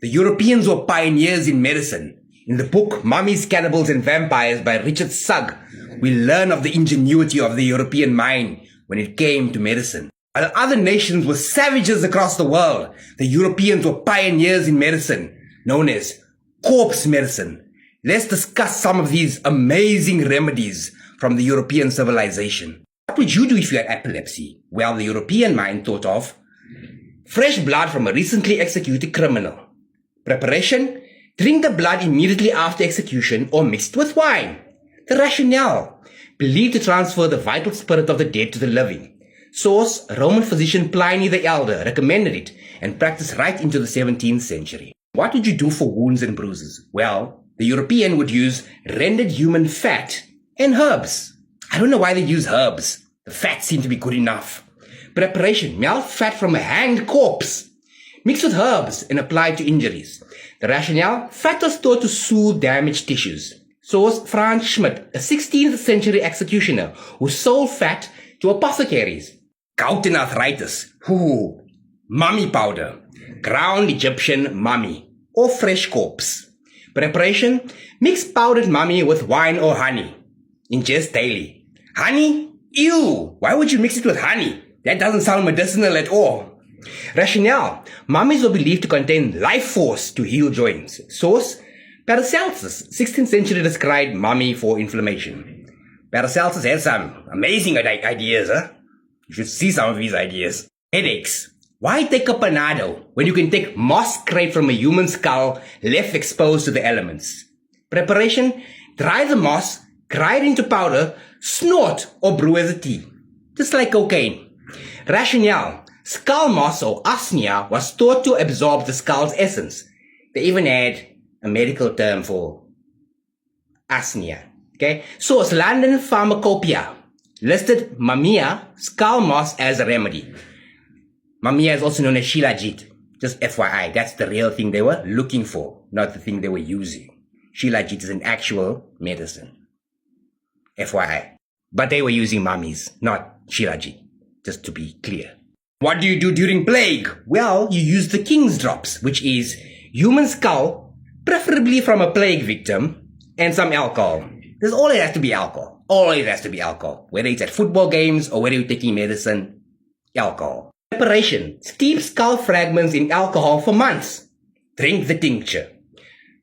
The Europeans were pioneers in medicine. In the book Mummies, Cannibals and Vampires by Richard Sugg, we learn of the ingenuity of the European mind when it came to medicine. While other nations were savages across the world, the Europeans were pioneers in medicine, known as corpse medicine. Let's discuss some of these amazing remedies from the European civilization. What would you do if you had epilepsy? Well, the European mind thought of fresh blood from a recently executed criminal. Preparation: drink the blood immediately after execution or mixed with wine. The rationale: believed to transfer the vital spirit of the dead to the living. Source: Roman physician Pliny the Elder recommended it and practiced right into the 17th century. What would you do for wounds and bruises? Well, the European would use rendered human fat and herbs. I don't know why they use herbs. The fat seemed to be good enough. Preparation: melt fat from a hanged corpse. Mix with herbs and apply to injuries. The rationale: fat was thought to soothe damaged tissues. Source: Franz Schmidt, a 16th century executioner who sold fat to apothecaries. Gout and arthritis. Mummy powder. Ground Egyptian mummy or fresh corpse. Preparation: mix powdered mummy with wine or honey. Ingest daily. Honey? Ew! Why would you mix it with honey? That doesn't sound medicinal at all. Rationale: mummies were believed to contain life force to heal joints. Source: Paracelsus, 16th century, described mummy for inflammation. Paracelsus had some amazing ideas, huh? You should see some of these ideas. Headaches. Why take a Panado when you can take moss scraped from a human skull left exposed to the elements? Preparation: dry the moss, grind into powder, snort or brew as a tea. Just like cocaine. Rationale: skull moss or asnia was thought to absorb the skull's essence. They even had a medical term for asnia. Okay. Source: London Pharmacopoeia. Listed Mamiya skull moss as a remedy. Mamiya is also known as Shilajit. Just FYI, that's the real thing they were looking for, not the thing they were using. Shilajit is an actual medicine. FYI. But they were using mummies, not Shilajit. Just to be clear. What do you do during plague? Well, you use the king's drops, which is human skull, preferably from a plague victim, and some alcohol. There's always has to be alcohol. Always has to be alcohol. Whether it's at football games or whether you're taking medicine, alcohol. Preparation: steep skull fragments in alcohol for months. Drink the tincture.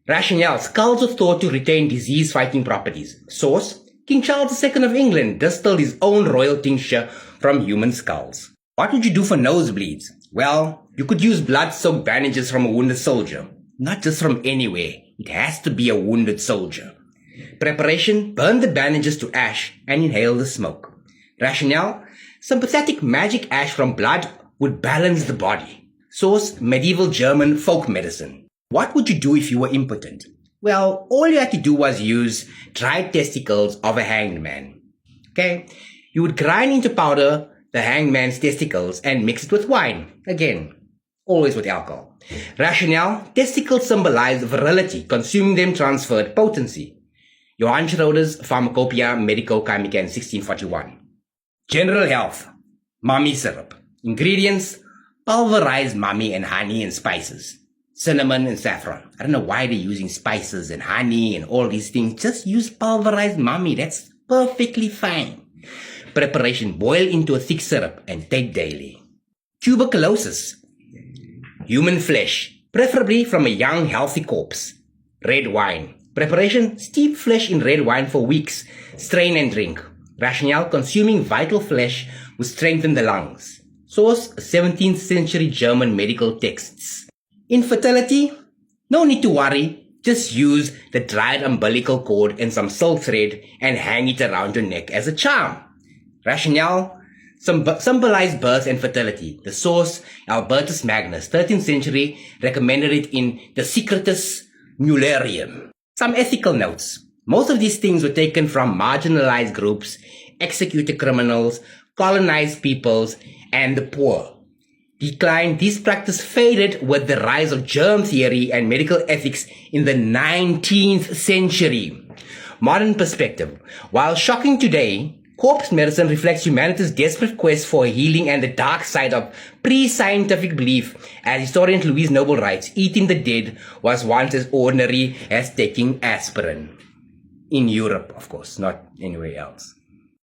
Rationale: skulls are thought to retain disease-fighting properties. Source: King Charles II of England distilled his own royal tincture from human skulls. What would you do for nosebleeds? Well, you could use blood-soaked bandages from a wounded soldier. Not just from anywhere. It has to be a wounded soldier. Preparation: burn the bandages to ash and inhale the smoke. Rationale: sympathetic magic ash from blood would balance the body. Source: medieval German folk medicine. What would you do if you were impotent? Well, all you had to do was use dried testicles of a hanged man. Okay? You would grind into powder the hanged man's testicles and mix it with wine. Again, always with alcohol. Rationale: testicles symbolize virility. Consuming them transferred potency. Johann Schroeder's Pharmacopoeia Medico-Chemica in 1641. General health. Mummy syrup. Ingredients: pulverized mummy and honey and spices. Cinnamon and saffron. I don't know why they're using spices and honey and all these things. Just use pulverized mummy. That's perfectly fine. Preparation: boil into a thick syrup and take daily. Tuberculosis. Human flesh, preferably from a young healthy corpse. Red wine. Preparation: steep flesh in red wine for weeks. Strain and drink. Rationale: consuming vital flesh would strengthen the lungs. Source: 17th century German medical texts. Infertility? No need to worry. Just use the dried umbilical cord and some silk thread and hang it around your neck as a charm. Rationale: symbolize birth and fertility. The source: Albertus Magnus, 13th century, recommended it in the Secretus Mullerium. Some ethical notes. Most of these things were taken from marginalized groups, executed criminals, colonized peoples, and the poor. Decline, this practice faded with the rise of germ theory and medical ethics in the 19th century. Modern perspective. While shocking today, Corpse medicine reflects humanity's desperate quest for healing and the dark side of pre-scientific belief. As historian Louise Noble writes, eating the dead was once as ordinary as taking aspirin. In Europe, of course, not anywhere else.